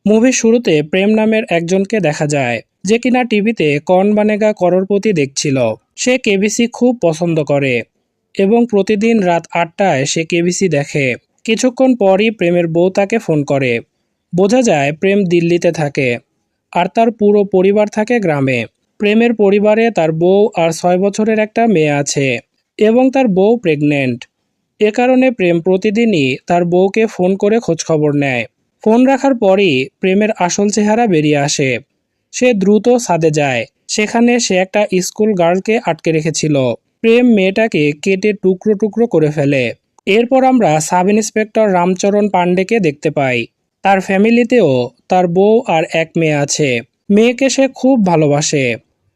মুভির শুরুতে প্রেম নামের একজনকে দেখা যায়, যে কিনা টিভিতে কৌন বানেগা করোড়পতি দেখছিল। সে কেবিসি খুব পছন্দ করে এবং প্রতিদিন রাত 8টায় সে কেবিসি দেখে। কিছুক্ষণ পরই প্রেমের বউ তাকে ফোন করে। বোঝা যায় প্রেম দিল্লিতে থাকে আর তার পুরো পরিবার থাকে গ্রামে। প্রেমের পরিবারে তার বউ আর 6 বছরের একটা মেয়ে আছে এবং তার বউ প্রেগনেন্ট। এ কারণে প্রেম প্রতিদিনই তার বউকে ফোন করে খোঁজখবর নেয়। ফোন রাখার পরই প্রেমের আসল চেহারা বেরিয়ে আসে। সে দ্রুত ছাদে যায়। সেখানে সে একটা স্কুল গার্লকে আটকে রেখেছিল। প্রেম মেয়েটাকে কেটে টুকরো টুকরো করে ফেলে। এরপর আমরা সাব ইন্সপেক্টর রামচরণ পাণ্ডেকে দেখতে পাই। তার ফ্যামিলিতেও তার বউ আর এক মেয়ে আছে। মেয়েকে সে খুব ভালোবাসে।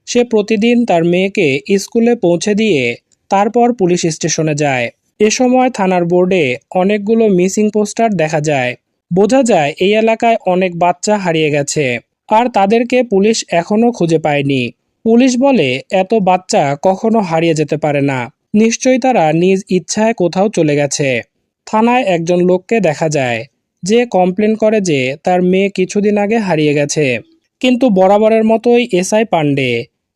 সে প্রতিদিন তার মেয়েকে স্কুলে পৌঁছে দিয়ে তারপর পুলিশ স্টেশনে যায়। এ সময় থানার বোর্ডে অনেকগুলো মিসিং পোস্টার দেখা যায়। বোঝা যায় এই এলাকায় অনেক বাচ্চা হারিয়ে গেছে আর তাদেরকে পুলিশ এখনো খুঁজে পায়নি। পুলিশ বলে এত বাচ্চা কখনো হারিয়ে যেতে পারে না, নিশ্চয়ই তারা নিজ ইচ্ছায় কোথাও চলে গেছে। থানায় একজন লোককে দেখা যায় যে কমপ্লেন করে যে তার মেয়ে কিছুদিন আগে হারিয়ে গেছে, কিন্তু বরাবরের মতোই এসআই পাণ্ডে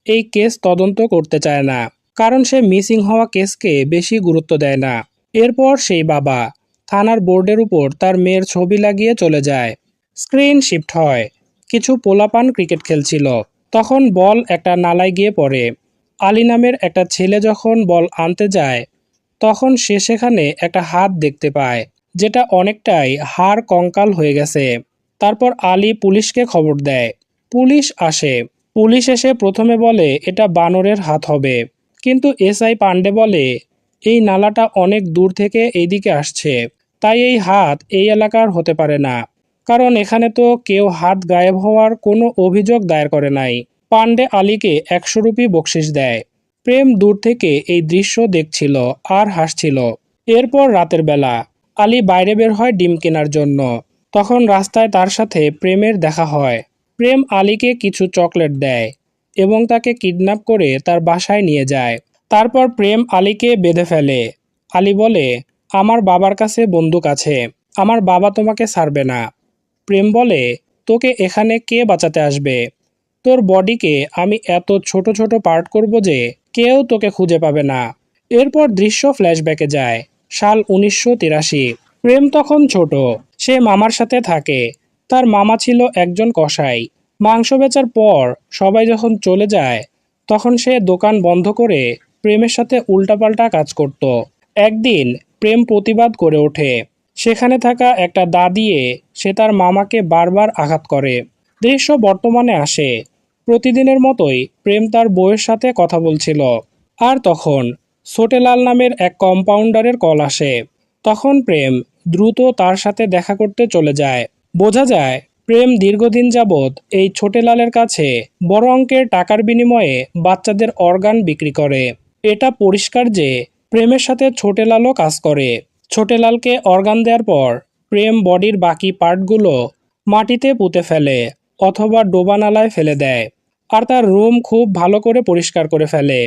এই কেস তদন্ত করতে চায় না, কারণ সে মিসিং হওয়া কেসকে বেশি গুরুত্ব দেয় না। এরপর সেই বাবা থানার বোর্ডের উপর তার মেয়ের ছবি লাগিয়ে চলে যায়। স্ক্রিন শিফট হয়। কিছু পোলাপান ক্রিকেট খেলছিল। তখন বল একটা নালায় গিয়ে পড়ে। আলী নামের একটা ছেলে যখন বল আনতে যায় তখন সে সেখানে একটা হাত দেখতে পায়, যেটা অনেকটাই হাড় কঙ্কাল হয়ে গেছে। তারপর আলী পুলিশকে খবর দেয়। পুলিশ আসে। পুলিশ এসে প্রথমে বলে এটা বানরের হাত হবে, কিন্তু এসআই পাণ্ডে বলে এই নালাটা অনেক দূর থেকে এইদিকে আসছে, তাই এই হাত এই এলাকার হতে পারে না, কারণ এখানে তো কেউ হাত গায়েব হওয়ার কোনো অভিযোগ দায়ের করে নাই। পাণ্ডে আলীকে 100 রুপি বকশিশ দেয়। প্রেম দূর থেকে এই দৃশ্য দেখছিল আর হাসছিল। এরপর রাতের বেলা আলী বাইরে বের হয় ডিম কেনার জন্য। তখন রাস্তায় তার সাথে প্রেমের দেখা হয়। প্রেম আলীকে কিছু চকলেট দেয় এবং তাকে কিডন্যাপ করে তার বাসায় নিয়ে যায়। তারপর প্রেম আলীকে বেঁধে ফেলে। আলী বলে আমার বাবার কাছে বন্দুক আছে, আমার বাবা তোমাকে ছাড়বে না। প্রেম বলে তোকে এখানে কে বাঁচাতে আসবে? তোর বডিকে আমি এত ছোট ছোট পার্ট করব যে কেউ তোকে খুঁজে পাবে না। এরপর দৃশ্য ফ্ল্যাশব্যাকে যায়। সাল 1983। প্রেম তখন ছোট। সে মামার সাথে থাকে। তার মামা ছিল একজন কসাই। মাংস বেচার পর সবাই যখন চলে যায় তখন সে দোকান বন্ধ করে প্রেমের সাথে উল্টাপাল্টা কাজ করত। একদিন প্রেম প্রতিবাদ করে ওঠে। সেখানে থাকা একটা দা দিয়ে সে তার মামাকে বারবার আঘাত করে। দৃশ্য বর্তমানে আসে। প্রতিদিনের মতোই প্রেম তার বউয়ের সাথে কথা বলছিল আর তখন ছোটেলাল নামের এক কম্পাউন্ডারের কল আসে। তখন প্রেম দ্রুত তার সাথে দেখা করতে চলে যায়। বোঝা যায় প্রেম দীর্ঘদিন যাবৎ এই ছোটেলালের কাছে বড় অঙ্কের টাকার বিনিময়ে বাচ্চাদের অর্গান বিক্রি করে। এটা পরিষ্কার যে প্রেমের সাথে ছোটেলালও কাজ করে। ছোটেলালকে অর্গান দেওয়ার পর প্রেম বডির বাকি পার্টগুলো মাটিতে পুঁতে ফেলে অথবা ডোবা নালায় ফেলে দেয় আর তার রুম খুব ভালো করে পরিষ্কার করে ফেলে।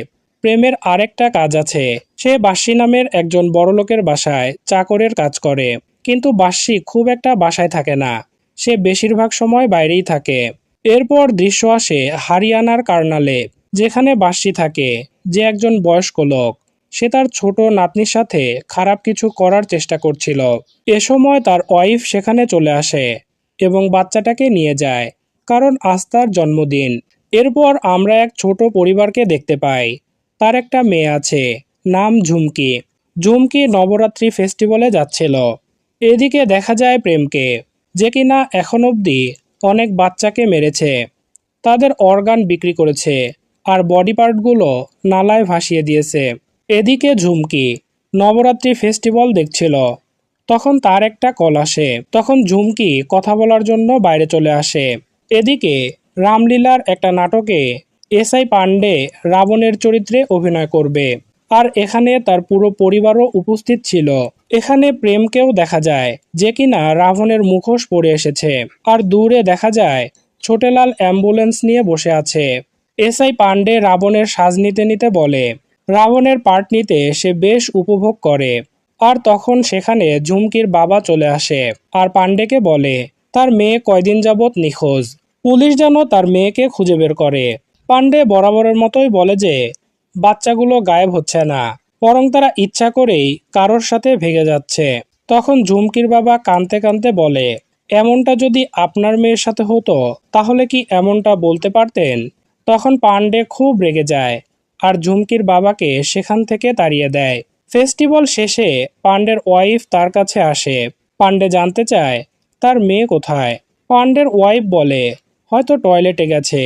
প্রেমের আরেকটা কাজ আছে। সে বাস্যি নামের একজন বড়লোকের বাসায় চাকরের কাজ করে, কিন্তু বাস্যি খুব একটা বাসায় থাকে না। সে বেশিরভাগ সময় বাইরেই থাকে। এরপর দৃশ্য আসে হরিয়ানার কার্নালে, যেখানে বাস্যি থাকে, যে একজন বয়স্ক লোক। সে তার ছোট নাতনির সাথে খারাপ কিছু করার চেষ্টা করছিল। এ সময় তার ওয়াইফ সেখানে চলে আসে এবং বাচ্চাটাকে নিয়ে যায়, কারণ আজ তার জন্মদিন। এরপর আমরা এক ছোট পরিবারকে দেখতে পাই। তার একটা মেয়ে আছে, নাম ঝুমকি। ঝুমকি নবরাত্রি ফেস্টিভ্যালে যাচ্ছিল। এদিকে দেখা যায় প্রেমকে, যে কিনা এখন অবধি অনেক বাচ্চাকে মেরেছে, তাদের অর্গান বিক্রি করেছে আর বডি পার্টগুলো নালায় ভাসিয়ে দিয়েছে। এদিকে ঝুমকি নবরাত্রি ফেস্টিভ্যাল দেখছিল। তখন তার একটা কল আসে। তখন ঝুমকি কথা বলার জন্য বাইরে চলে আসে। এদিকে রামলীলার একটা নাটকে এসআই পাণ্ডে রাবণের চরিত্রে অভিনয় করবে আর এখানে তার পুরো পরিবারও উপস্থিত ছিল। এখানে প্রেমকেও দেখা যায়, যে কিনা রাবণের মুখোশ পরে এসেছে আর দূরে দেখা যায় ছোটেলাল অ্যাম্বুলেন্স নিয়ে বসে আছে। এসআই পাণ্ডে রাবণের সাজ নিতে নিতে বলে রাবণের পার্ট নিতে সে বেশ উপভোগ করে। আর তখন সেখানে ঝুমকির বাবা চলে আসে আর পাণ্ডেকে বলে তার মেয়ে কয়দিন যাবৎ নিখোঁজ। পুলিশ যেন তার মেয়েকে খুঁজে বের করে। পান্ডে বরাবরের মতোই বলে যে বাচ্চাগুলো গায়েব হচ্ছে না, বরং তারা ইচ্ছা করেই কারোর সাথে ভেগে যাচ্ছে। তখন ঝুমকির বাবা কাঁদতে কাঁদতে বলে, এমনটা যদি আপনার মেয়ের সাথে হতো তাহলে কি এমনটা বলতে পারতেন? তখন পান্ডে খুব রেগে যায় আর ঝুমকির বাবাকে সেখান থেকে তাড়িয়ে দেয়। ফেস্টিভ্যাল শেষে পান্ডের ওয়াইফ তার কাছে আসে। পান্ডে জানতে চায় তার মেয়ে কোথায়। পান্ডের ওয়াইফ বলে হয়তো টয়লেটে গেছে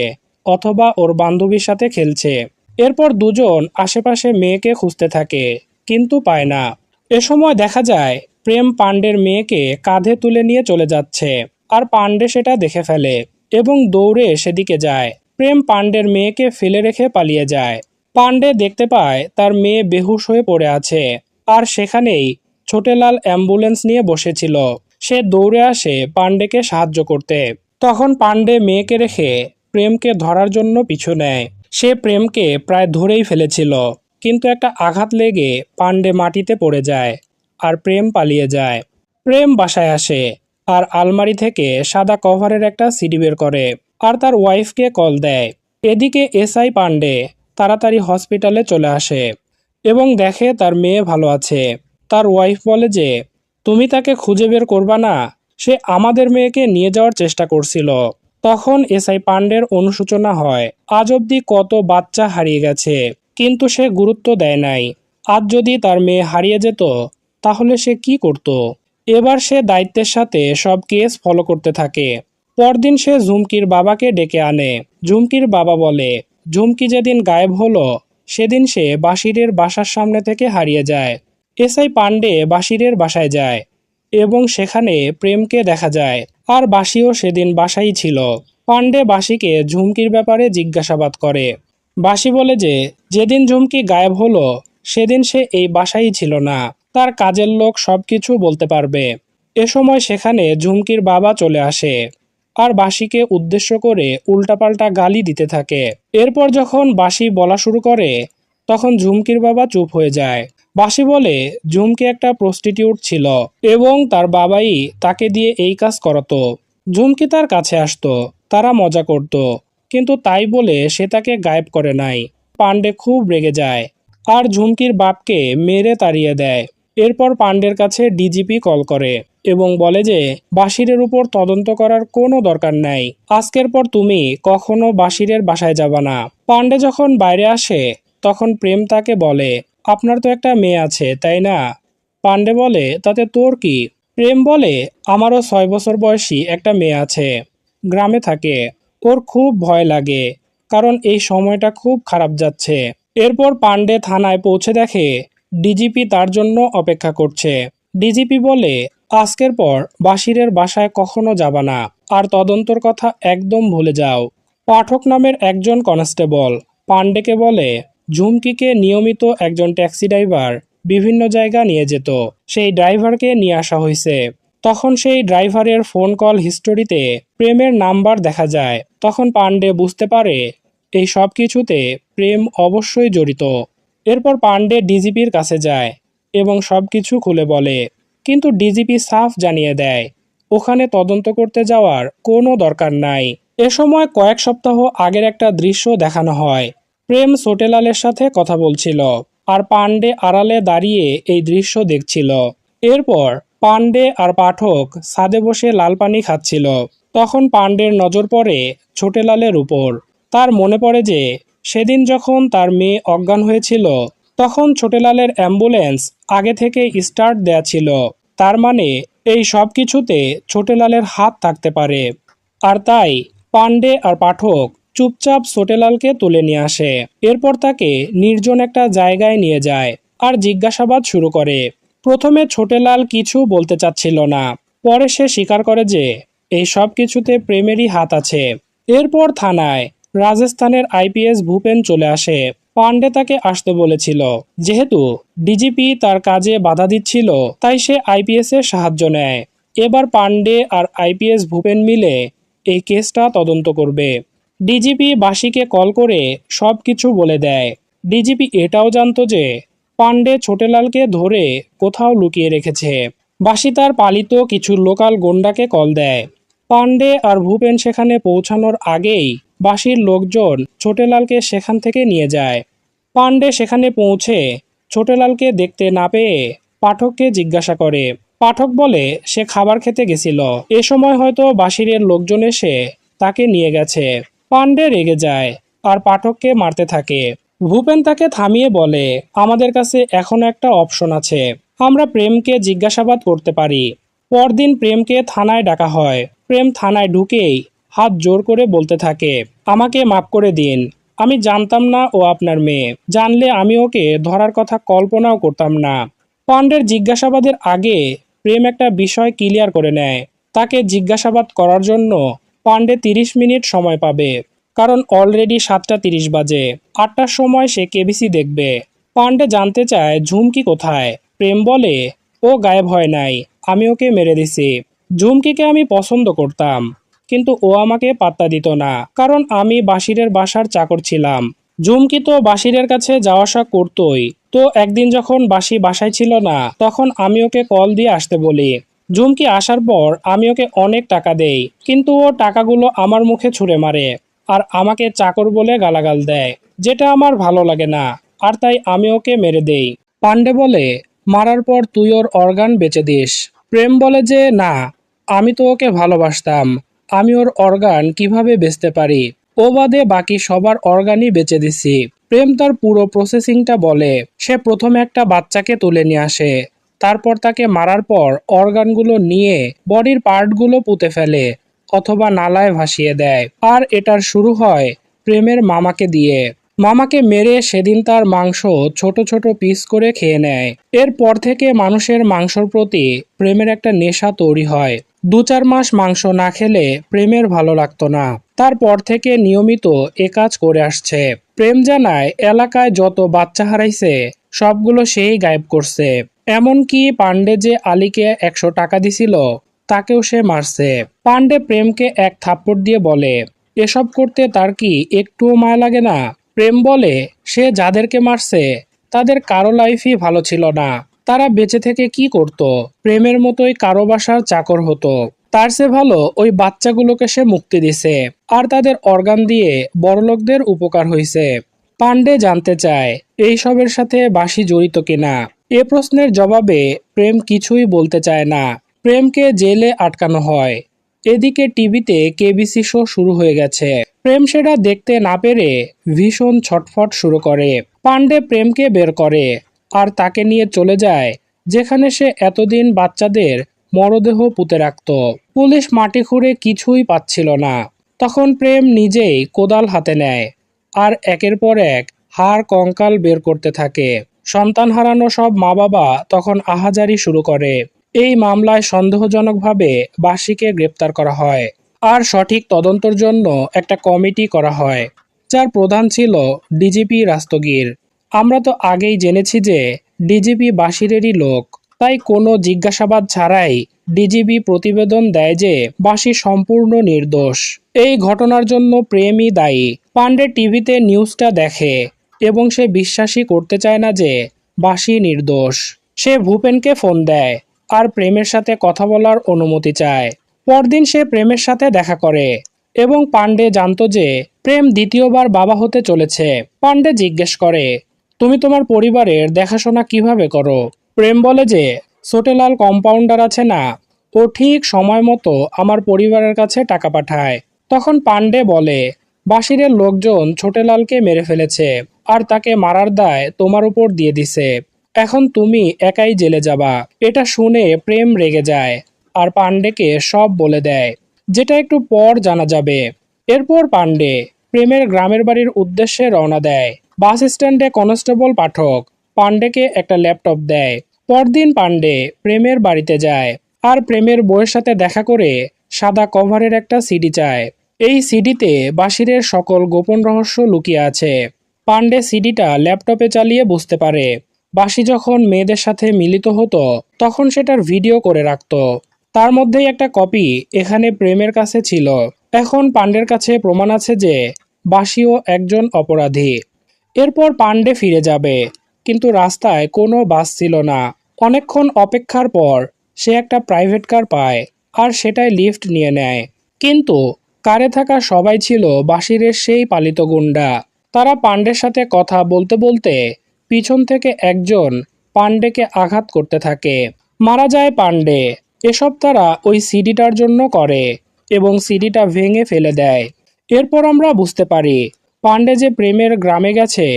অথবা ওর বান্ধবীর সাথে খেলছে। এরপর দুজন আশেপাশে মেয়েকে খুঁজতে থাকে, কিন্তু পায় না। এ সময় দেখা যায় প্রেম পান্ডের মেয়েকে কাঁধে তুলে নিয়ে চলে যাচ্ছে, আর পান্ডে সেটা দেখে ফেলে এবং দৌড়ে সেদিকে যায়। প্রেম পান্ডের মেয়েকে ফেলে রেখে পালিয়ে যায়। পান্ডে দেখতে পায় তার মেয়ে বেহুশ হয়ে পড়ে আছে, আর সেখানেই ছোটেলাল অ্যাম্বুলেন্স নিয়ে বসেছিল। সে দৌড়ে আসে পান্ডেকে সাহায্য করতে। তখন পান্ডে মেয়েকে রেখে প্রেমকে ধরার জন্য পিছু নেয়। সে প্রেমকে প্রায় ধরেই ফেলেছিল, কিন্তু একটা আঘাত লেগে পান্ডে মাটিতে পড়ে যায় আর প্রেম পালিয়ে যায়। প্রেম বাসায় আসে আর আলমারি থেকে সাদা কভারের একটা সিডি বের করে আর তার ওয়াইফকে কল দেয়। এদিকে এসআই পান্ডে তাড়াতাড়ি হসপিটালে চলে আসে এবং দেখে তার মেয়ে ভালো আছে। তার ওয়াইফ বলে যে তুমি তাকে খুঁজে বের করবা না, সে আমাদের মেয়েকে নিয়ে যাওয়ার চেষ্টা করছিল। তখন এসআই পান্ডের অনুশোচনা হয়, আজ অবধি কত বাচ্চা হারিয়ে গেছে, কিন্তু সে গুরুত্ব দেয় নাই। আজ যদি তার মেয়ে হারিয়ে যেত তাহলে সে কি করত? এবার সে দায়িত্বের সাথে সব কেস ফলো করতে থাকে। পরদিন সে ঝুমকির বাবাকে ডেকে আনে। ঝুমকির বাবা বলে ঝুমকি যেদিন গায়েব হলো সেদিন সে বাশিরের বাসার সামনে থেকে হারিয়ে যায়। এসআই পান্ডে বাশিরের বাসায় যায় এবং সেখানে প্রেমকে দেখা যায়, আর বাসিও সেদিন বাসাই ছিল। পান্ডে বাসিকে ঝুমকির ব্যাপারে জিজ্ঞাসাবাদ করে। বাসি বলে যে যেদিন ঝুমকি গায়েব হলো সেদিন সে এই বাসাই ছিল না, তার কাজের লোক সবকিছু বলতে পারবে। এ সময় সেখানে ঝুমকির বাবা চলে আসে আর বাসিকে উদ্দেশ্য করে উল্টাপাল্টা গালি দিতে থাকে। এরপর যখন বাসি বলা শুরু করে তখন ঝুমকির বাবা চুপ হয়ে যায়। বাসি বলে ঝুমকি একটা প্রস্টিটিউট ছিল এবং তার বাবাই তাকে দিয়ে এই কাজ করাতো। ঝুমকি তার কাছে আসতো, তারা মজা করত, কিন্তু তাই বলে সে তাকে গায়েব করে নাই। পান্ডে খুব রেগে যায় আর ঝুমকির বাপকে মেরে তাড়িয়ে দেয়। এরপর পান্ডের কাছে ডিজিপি কল করে এবং বলে যে বাশিরের উপর তদন্ত করার কোনো দরকার নাই। আজকের পর তুমি কখনো বাশিরের বাসায় যাবা না। পান্ডে যখন বাইরে আসে তখন প্রেম তাকে বলে আপনার তো একটা মেয়ে আছে তাই না? পান্ডে বলে তাতে তোর কি? প্রেম বলে আমারও 6 বছর বয়সী একটা মেয়ে আছে, গ্রামে থাকে। ওর খুব ভয় লাগে কারণ এই সময়টা খুব খারাপ যাচ্ছে। এরপর পান্ডে থানায় পৌঁছে দেখে ডিজিপি তার জন্য অপেক্ষা করছে। ডিজিপি বলে আজকের পর বাশিরের বাসায় কখনো যাবা না, আর তদন্তর কথা একদম ভুলে যাও। পাঠক নামের একজন কনস্টেবল পান্ডেকে বলে ঝুমকিকে নিয়মিত একজন ট্যাক্সি ড্রাইভার বিভিন্ন জায়গা নিয়ে যেত, সেই ড্রাইভারকে নিয়ে আসা হয়েছে। তখন সেই ড্রাইভারের ফোন কল হিস্টোরিতে প্রেমের নাম্বার দেখা যায়। তখন পান্ডে বুঝতে পারে এই সব কিছুতে প্রেম অবশ্যই জড়িত। এরপর পান্ডে ডিজিপির কাছে যায় এবং সবকিছু খুলে বলে, কিন্তু ডিজিপি সাফ জানিয়ে দেয় ওখানে তদন্ত করতে যাওয়ার কোনো দরকার নাই। এ সময় কয়েক সপ্তাহ আগের একটা দৃশ্য দেখানো হয়। প্রেম ছোটেলালের সাথে কথা বলছিল আর পান্ডে আড়ালে দাঁড়িয়ে এই দৃশ্য দেখছিল। এরপর পান্ডে আর পাঠক ছাদে বসে লাল পানি খাচ্ছিল। তখন পান্ডের নজর পড়ে ছোটেলালের উপর। তার মনে পড়ে যে সেদিন যখন তার মেয়ে অজ্ঞান হয়েছিল তখন ছোটেলালের অ্যাম্বুলেন্স আগে থেকে স্টার্ট দেয়া ছিল। তার মানে এই সব কিছুতে ছোটেলালের হাত থাকতে পারে। আর তাই পান্ডে আর পাঠক চুপচাপ ছোটেলালকে তুলে নিয়ে আসে। এরপর তাকে নির্জন একটা জায়গায় নিয়ে যায় আর জিজ্ঞাসাবাদ শুরু করে। প্রথমে ছোটেলাল কিছু বলতে চাচ্ছিল না, পরে সে স্বীকার করে যে এই সব কিছুতে প্রেমেরই হাত আছে। এরপর থানায় রাজস্থানের আইপিএস ভূপেন চলে আসে। পান্ডে তাকে আসতে বলেছিল, যেহেতু ডিজিপি তার কাজে বাধা দিচ্ছিল তাই সে আইপিএস এর সাহায্য নেয়। এবার পান্ডে আর আইপিএস ভূপেন মিলে এই কেসটা তদন্ত করবে। ডিজিপি বাসিকে কল করে সব কিছু বলে দেয়। ডিজিপি এটাও জানতো যে পান্ডে ছোটেলালকে ধরে কোথাও লুকিয়ে রেখেছে। বাসি তার পালিত কিছু লোকাল গোন্ডাকে কল দেয় পান্ডে আর ভূপেন সেখানে পৌঁছানোর আগেই বাঁশির লোকজন ছোটেলালকে সেখান থেকে নিয়ে যায়। পান্ডে সেখানে পৌঁছে ছোটেলালকে দেখতে না পেয়ে পাঠককে জিজ্ঞাসা করে। পাঠক বলে সে খাবার খেতে গেছিল, এ সময় হয়তো বাঁশিরের লোকজন এসে তাকে নিয়ে গেছে। পান্ডে রেগে যায় আর পাঠককে মারতে থাকে। ভূপেন তাকে থামিয়ে বলে, আমাদের কাছে এখনো একটা অপশন আছে, আমরা প্রেমকে জিজ্ঞাসাবাদ করতে পারি। পরদিন প্রেমকে থানায় ডাকা হয়। প্রেম থানায় ঢুকেই হাত জোর করে বলতে থাকে, আমাকে মাফ করে দিন, আমি জানতাম না ও আপনার মেয়ে, জানলে আমি ওকে ধরার কথা কল্পনাও করতাম না। পান্ডের জিজ্ঞাসাবাদের আগে প্রেম একটা বিষয় ক্লিয়ার করে নেয়, তাকে জিজ্ঞাসাবাদ করার জন্য পান্ডে 30 মিনিট সময় পাবে, কারণ অলরেডি 7:30 বাজে। 8টার সময় সে কেবিসি দেখবে। পান্ডে জানতে চায় ঝুমকি কোথায়। প্রেম বলে, ও গায়েব হয় নাই, আমি ওকে মেরে দিছি। ঝুমকিকে আমি পছন্দ করতাম, কিন্তু ও আমাকে পাত্তা দিত না, কারণ আমি বাঁশিরের বাসার চাকর ছিলাম। ঝুমকি তো বাঁশিরের কাছে যাওয়া আসা করতোই, তো একদিন যখন বাঁশি বাসায় ছিল না তখন আমি ওকে কল দিয়ে আসতে বলি। ঝুমকি আসার পর আমি ওকে অনেক টাকা দেই, কিন্তু ও টাকাগুলো আমার মুখে ছুঁড়ে মারে আর আমাকে চাকর বলে গালাগাল দেয়, যেটা আমার ভালো লাগে না, আর তাই আমি ওকে মেরে দেই। পান্ডে বলে, মারার পর তুই ওর অর্গান বেচে দিস। প্রেম বলে যে না, আমি তো ওকে ভালোবাসতাম, আমি ওর অর্গান কিভাবে বেচতে পারি, ও বাদে বাকি সবার অর্গানই বেচে দিছি। প্রেম তার পুরো প্রসেসিংটা বলে। সে প্রথমে একটা বাচ্চাকে তুলে নিয়ে আসে, তারপর তাকে মারার পর অর্গানগুলো নিয়ে বডির পার্টগুলো পুঁতে ফেলে অথবা নালায় ভাসিয়ে দেয়। আর এটার শুরু হয় প্রেমের মামাকে দিয়ে। মামাকে মেরে সেদিন তার মাংস ছোট ছোট পিস করে খেয়ে নেয়। এরপর থেকে মানুষের মাংসর প্রতি প্রেমের একটা নেশা তৈরি হয়। 2-4 মাস মাংস না খেলে প্রেমের ভালো লাগতো না। তারপর থেকে নিয়মিত এ কাজ করে আসছে। প্রেম জানায় এলাকায় যত বাচ্চা হারাইছে সবগুলো সেই গায়েব করছে। এমনকি পান্ডে যে আলীকে 100 টাকা দিছিল তাকেও সে মারছে। পান্ডে প্রেমকে এক থাপ্পড় দিয়ে বলে, এসব করতে তার কি একটুও মায়া লাগে না? প্রেম বলে, সে যাদেরকে মারছে তাদের কারো লাইফই ভালো ছিল না, তারা বেঁচে থেকে কি করত? প্রেমের মতোই কারো বাসার চাকর হতো। তার চেয়ে ভালো ওই বাচ্চাগুলোকে সে মুক্তি দিছে, আর তাদের অর্গান দিয়ে বড়লোকদের উপকার হয়েছে। পান্ডে জানতে চায় এইসবের সাথে বাঁশি জড়িত কিনা। এ প্রশ্নের জবাবে প্রেম কিছুই বলতে চায় না। প্রেমকে জেলে আটকানো হয়। এদিকে টিভিতে কেবিসি শো শুরু হয়ে গেছে। প্রেম সেটা দেখতে না পেরে ভীষণ ছটফট শুরু করে। পান্ডে প্রেমকে বের করে আর তাকে নিয়ে চলে যায় যেখানে সে এতদিন বাচ্চাদের মরদেহ পুঁতে রাখত। পুলিশ মাটি খুঁড়ে কিছুই পাচ্ছিল না। তখন প্রেম নিজেই কোদাল হাতে নেয় আর একের পর এক হাড় কঙ্কাল বের করতে থাকে। সন্তান হারানো সব মা বাবা তখন আহাজারি শুরু করে। এই মামলায় সন্দেহজনকভাবে বাঁশিকে গ্রেপ্তার করা হয় আর সঠিক তদন্তের জন্য একটা কমিটি করা হয়, যার প্রধান ছিল ডিজিপি রাস্তগীর। আমরা তো আগেই জেনেছি যে ডিজিপি বাঁশিরেরই লোক, তাই কোনো জিজ্ঞাসাবাদ ছাড়াই ডিজিপি প্রতিবেদন দেয় যে বাঁশি সম্পূর্ণ নির্দোষ। এই ঘটনার জন্য প্রেমই দায়ী। পান্ডে টিভিতে নিউজটা দেখে এবং সে বিশ্বাসই করতে চায় না যে বাঁশি নির্দোষ। সে ভূপেনকে ফোন দেয় আর প্রেমের সাথে কথা বলার অনুমতি চায়। পরদিন সে প্রেমের সাথে দেখা করে এবং পান্ডে জানতো যে প্রেম দ্বিতীয়বার বাবা হতে চলেছে। পান্ডে জিজ্ঞেস করে, তুমি তোমার পরিবারের দেখাশোনা কিভাবে করো? প্রেম বলে যে ছোটেলাল কম্পাউন্ডার আছে না, ও ঠিক সময় মতো আমার পরিবারের কাছে টাকা পাঠায়। তখন পান্ডে বলে, বাঁশিরের লোকজন ছোটেলালকে মেরে ফেলেছে আর তাকে মারার দায় তোমার উপর দিয়ে দিছে, এখন তুমি একাই জেলে যাবা। এটা শুনে প্রেম রেগে যায় আর পান্ডেকে সব বলে দেয়, যেটা একটু পর জানা যাবে। এরপর পান্ডে প্রেমের গ্রামের বাড়ির উদ্দেশ্যে রওনা দেয়। বাস স্ট্যান্ডে কনস্টেবল পাঠক পান্ডেকে একটা ল্যাপটপ দেয়। পরদিন পান্ডে প্রেমের বাড়িতে যায় আর প্রেমের বউয়ের সাথে দেখা করে সাদা কভারের একটা সিডি চায়। এই সিডিতে বাঁশিরের সকল গোপন রহস্য লুকিয়ে আছে। পান্ডে সিডিটা ল্যাপটপে চালিয়ে বুঝতে পারে বাঁশি যখন মেয়েদের সাথে মিলিত হতো তখন সেটার ভিডিও করে রাখতো। তার মধ্যেই একটা কপি এখানে প্রেমের কাছে ছিল। এখন পান্ডের কাছে প্রমাণ আছে যে বাঁশিও একজন অপরাধী। এরপর পান্ডে ফিরে যাবে, কিন্তু রাস্তায় কোনো বাস ছিল না। অনেকক্ষণ অপেক্ষার পর সে একটা প্রাইভেট কার পায় আর সেটাই লিফট নিয়ে নেয়। কিন্তু কারে থাকা সবাই ছিল বাশিরের সেই পালিত গুন্ডা। তারা পান্ডের সাথে কথা বলতে বলতে পিছন থেকে একজন পান্ডেকে আঘাত করতে থাকে। মারা যায় পান্ডে। এসব তারা ওই সিডিটার জন্য করে এবং সিডিটা ভেঙে ফেলে দেয়। এরপর আমরা বুঝতে পারি পান্ডে যে প্রেমের গ্রামে গেছে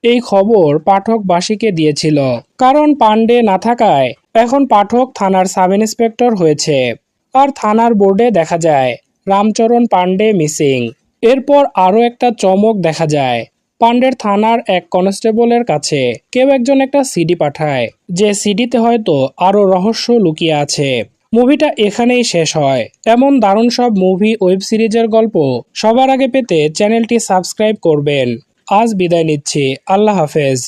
এই খবর পাঠক বাসীকে দিয়েছিল। কারণ পান্ডে না থাকায় এখন পাঠক থানার সাব ইন্সপেক্টর হয়েছে। আর থানার বোর্ডে দেখা যায় রামচরণ পান্ডে মিসিং। এরপর আরও একটা চমক দেখা যায়। পান্ডের থানার এক কনস্টেবলের কাছে কেউ একজন একটা সিডি পাঠায়, যে সিডিতে হয়তো আরও রহস্য লুকিয়ে আছে। মুভিটা এখানেই শেষ হয়। এমন দারুণ সব মুভি ওয়েব সিরিজের গল্প সবার আগে পেতে চ্যানেলটি সাবস্ক্রাইব করবেন। আজ বিদায় নিচ্ছি। আল্লাহ হাফেজ।